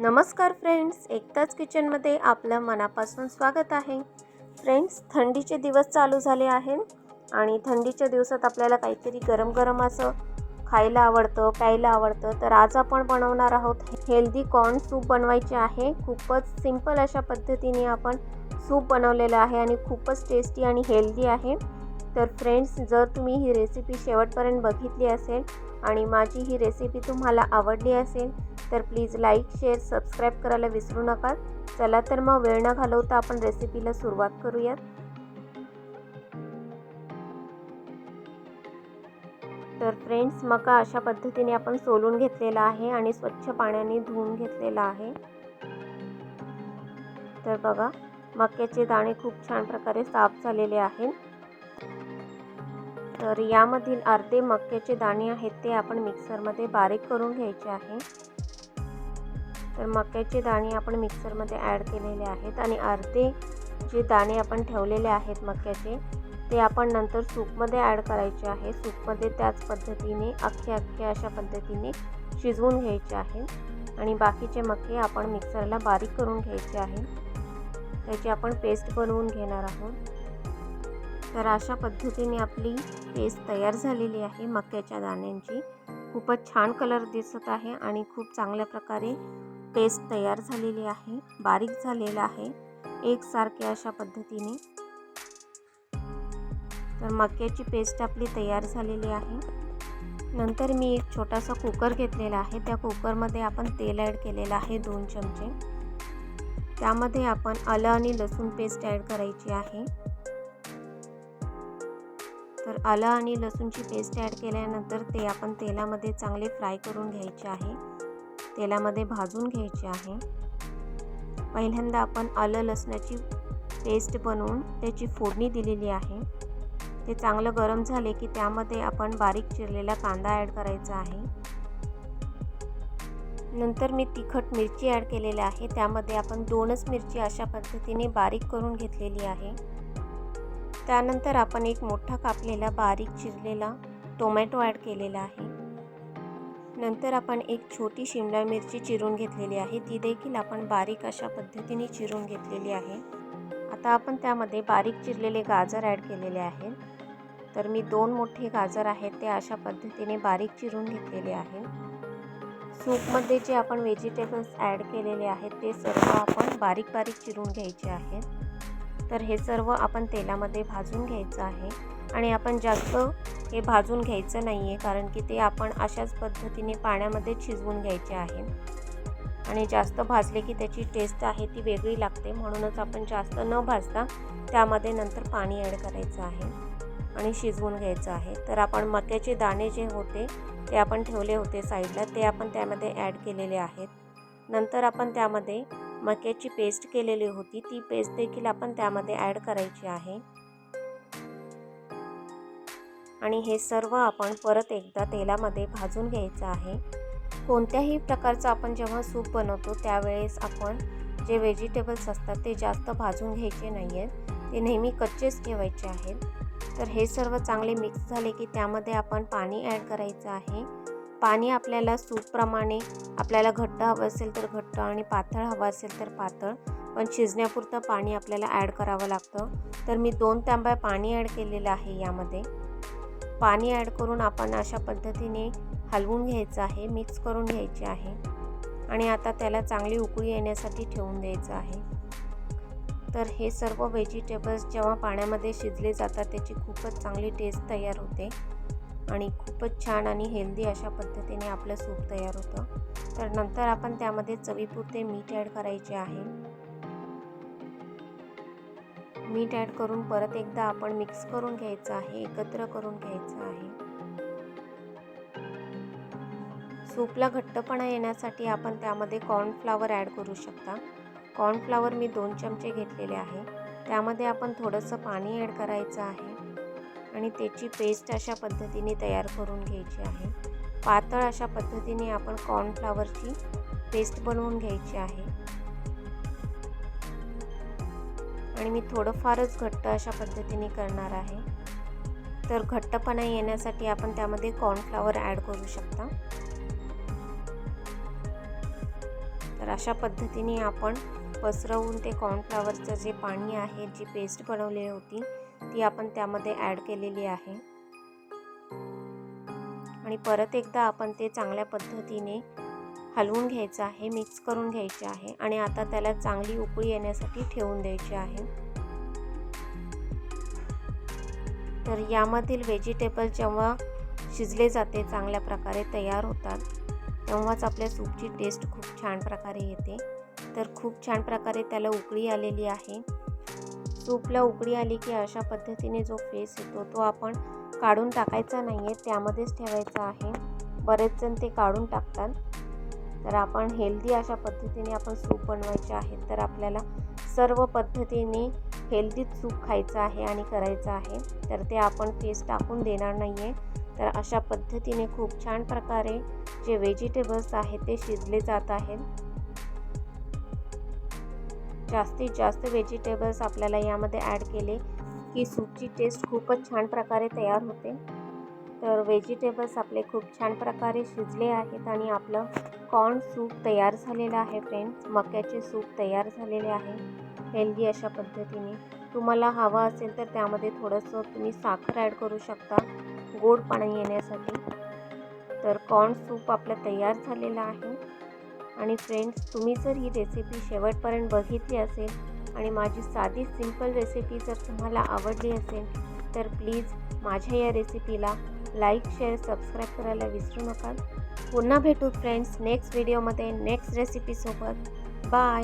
नमस्कार फ्रेंड्स, एकताच किचनमध्ये आपलं मनापासून स्वागत आहे। फ्रेंड्स, थंडीचे दिवस चालू झाले आहेत आणि थंडीच्या दिवसात आपल्याला काहीतरी गरम गरम असं खायला आवडतं, प्यायला आवडतं। तर आज आपण बनवणार आहोत हेल्दी कॉर्न सूप बनवायचे आहे। खूपच सिंपल अशा पद्धतीने आपण सूप बनवलेलं आहे आणि खूपच टेस्टी आणि हेल्दी आहे। तर फ्रेंड्स, जर तुम्ही ही रेसिपी शेवटपर्यंत बघितली असेल आणि माझी ही रेसिपी तुम्हाला आवडली असेल तर प्लीज लाईक, शेअर, सबस्क्राईब करायला विसरू नका। चला तर मग वेळ न घालवता आपण रेसिपीला सुरुवात करूयात। तर फ्रेंड्स, मका अशा पद्धतीने आपण सोलून घेतलेला आहे आणि स्वच्छ पाण्याने धुवून घेतलेला आहे। तर बघा, मक्याचे दाणे खूप छान प्रकारे साफ झालेले आहेत। तर यामधील अर्धे मक्याचे दाणे आहेत ते आपण मिक्सरमध्ये बारीक करून घ्यायचे आहे। तर मक्याचे दाणे आपण मिक्सरमध्ये ॲड केलेले आहेत आणि अर्धे जे दाणे आपण ठेवलेले आहेत मक्याचे ते आपण नंतर सूपमध्ये ॲड करायचे आहे। सूपमध्ये त्याच पद्धतीने अख्खे अशा पद्धतीने शिजवून घ्यायचे आहे आणि बाकीचे मके आपण मिक्सरला बारीक करून घ्यायचे आहे। त्याची आपण पेस्ट बनवून घेणार आहोत। तर अशा पद्धतीने आपली पेस्ट तयार झालेली आहे मक्याच्या दाण्यांची। खूपच छान कलर दिसत आहे आणि खूप चांगल्या प्रकारे पेस्ट तयार झालेली आहे, बारीक झालेला आहे एकसारखे अशा पद्धतीने। तर मक्याची पेस्ट आपली तयार झालेली आहे। नंतर मी एक छोटासा कुकर घेतलेला आहे। त्या कुकरमध्ये आपण तेल ॲड केलेलं आहे 2 चमचे। त्यामध्ये आपण आलं आणि लसूण पेस्ट ॲड करायची आहे। तर आलं आणि लसूणची पेस्ट ॲड केल्यानंतर ते आपण तेलामध्ये चांगले फ्राय करून घ्यायचे आहे, तेलामध्ये भाजून घ्यायचे आहे। पहिल्यांदा आपण आलं लसणाची पेस्ट बनवून त्याची फोडणी दिलेली आहे। ते चांगलं गरम झाले की त्यामध्ये आपण बारीक चिरलेला कांदा ॲड करायचा आहे। नंतर मी तिखट मिरची ॲड केलेली आहे। त्यामध्ये आपण 2च मिरची अशा पद्धतीने बारीक करून घेतलेली आहे। त्यानंतर आपण एक मोठा कापलेला बारीक चिरलेला टोमॅटो ॲड केलेला आहे। नंतर आपण एक छोटी शिमला मिरची चिरून घेतलेली आहे, ती देखील आपण बारीक अशा पद्धतीने चिरून घेतलेली आहे। आता आपण त्यामध्ये बारीक चिरलेले गाजर ॲड केलेले आहेत। तर मी 2 मोठे गाजर आहेत ते अशा पद्धतीने बारीक चिरून घेतलेले आहे। सूपमध्ये जे आपण व्हेजिटेबल्स ॲड केलेले आहेत ते सर्व आपण बारीक चिरून घ्यायचे आहेत। तर हे सर्व आपण तेलामध्ये भाजून घ्यायचं आहे आणि आपण जास्त हे भाजून घ्यायचं नाही आहे, कारण की ते आपण अशाच पद्धतीने पाण्यामध्ये शिजवून घ्यायचे आहे आणि जास्त भाजले की त्याची टेस्ट आहे ती वेगळी लागते। म्हणूनच आपण जास्त न भाजता त्यामध्ये नंतर पाणी ॲड करायचं आहे आणि शिजवून घ्यायचं आहे। तर आपण मक्याचे दाणे जे होते ते आपण ठेवले होते साईडला, ते आपण त्यामध्ये ॲड केलेले आहेत। नंतर आपण त्यामध्ये मक्याची पेस्ट केलेली होती, ती पेस्ट देखील आपण त्यामध्ये ॲड करायची आहे आणि हे सर्व आपण परत एकदा तेलामध्ये भाजून घ्यायचं आहे। कोणत्याही प्रकारचं आपण जेव्हा सूप बनवतो त्यावेळेस आपण जे व्हेजिटेबल्स असतात ते जास्त भाजून घ्यायचे नाही आहेत, ते नेहमी कच्चेच ठेवायचे आहेत। तर हे सर्व चांगले मिक्स झाले की त्यामध्ये आपण पाणी ॲड करायचं आहे। पाणी आपल्याला सूपप्रमाणे आपल्याला घट्ट हवं असेल तर घट्ट आणि पातळ हवं असेल तर पातळ, पण शिजण्यापुरतं पाणी आपल्याला ॲड करावं लागतं। तर मी 2 तांब्या पाणी ॲड केलेलं आहे। यामध्ये पाणी ॲड करून आपण अशा पद्धतीने हलवून घ्यायचं आहे, मिक्स करून घ्यायचे आहे आणि आता त्याला चांगली उकळी येण्यासाठी ठेवून द्यायचं आहे। तर हे सर्व व्हेजिटेबल्स जेव्हा पाण्यामध्ये शिजले जातात त्याची खूपच चांगली टेस्ट तयार होते आणि खूपच छान आणि हेल्दी अशा पद्धतीने आपलं सूप तयार होतं। तर नंतर आपण त्यामध्ये चवीपुरते मीठ ॲड करायचे आहे। मीठ ॲड करून परत एकदा आपण मिक्स करून घ्यायचं आहे, एकत्र करून घ्यायचं आहे। सूपला घट्टपणा येण्यासाठी आपण त्यामध्ये कॉर्नफ्लॉवर ॲड करू शकता। कॉर्नफ्लॉवर मी 2 चमचे घेतलेले आहे। त्यामध्ये आपण थोडंसं पाणी ॲड करायचं आहे आणि त्याची पेस्ट अशा पद्धतीने तयार करून घ्यायची आहे। पातळ अशा पद्धतीने आपण कॉर्नफ्लॉवरची पेस्ट बनवून घ्यायची आहे आणि मी थोडंफारच घट्ट अशा पद्धतीने करणार आहे। तर घट्टपणा येण्यासाठी आपण त्यामध्ये कॉर्नफ्लॉवर ॲड करू शकता। तर अशा पद्धतीने आपण पसरवून ते कॉर्नफ्लॉवरचं जे पाणी आहे, जी पेस्ट बनवलेली होती ती आपण त्यामध्ये ॲड केलेली आहे आणि परत एकदा आपण ते चांगल्या पद्धतीने हलवून घ्यायचं आहे, मिक्स करून घ्यायचे आहे आणि आता त्याला चांगली उकळी येण्यासाठी ठेवून द्यायची आहे। तर यामधील व्हेजिटेबल जेव्हा शिजले जाते, चांगल्या प्रकारे तयार होतात, तेव्हाच आपल्या सूपची टेस्ट खूप छान प्रकारे येते। तर खूप छान प्रकारे त्याला उकळी आलेली आहे। सूपला उकळी आली की अशा पद्धतीने जो फेस येतो तो आपण काढून टाकायचा नाही आहे, त्यामध्येच ठेवायचा आहे। बरेच जण ते काढून टाकतात। तर आपण हेल्दी अशा पद्धतीने आपण सूप बनवायचे आहे। तर आपल्याला सर्व पद्धतीने हेल्दी सूप खायचं आहे आणि करायचं आहे। तर ते आपण फेस टाकून देणार नाही आहे। तर अशा पद्धतीने खूप छान प्रकारे जे व्हेजिटेबल्स आहेत ते शिजले जात आहेत। जास्तीत जास्त व्हेजिटेबल्स आपल्याला यामध्ये ॲड केले की सूपची टेस्ट खूपच छान प्रकारे तयार होते। तर व्हेजिटेबल्स आपले खूप छान प्रकारे शिजले आहेत आणि आपलं कॉर्न सूप तयार झालेलं आहे फ्रेंड्स। मक्याचे सूप तयार झालेले आहे हेल्दी अशा पद्धतीने। तुम्हाला हवा असेल तर त्यामध्ये थोडंसं तुम्ही साखर ॲड करू शकता गोडपणा येण्यासाठी। तर कॉर्न सूप आपलं तयार झालेलं आहे आणि फ्रेंड्स, तुम्ही जर ही रेसिपी शेवटपर्यंत बघितली असेल आणि माझी साधी सिंपल रेसिपी जर तुम्हाला आवडली असेल तर प्लीज माझ्या या रेसिपीला लाईक, शेअर, सबस्क्राईब करायला विसरू नका। पुन्हा भेटू फ्रेंड्स नेक्स्ट व्हिडिओमध्ये नेक्स्ट रेसिपीसोबत। बाय।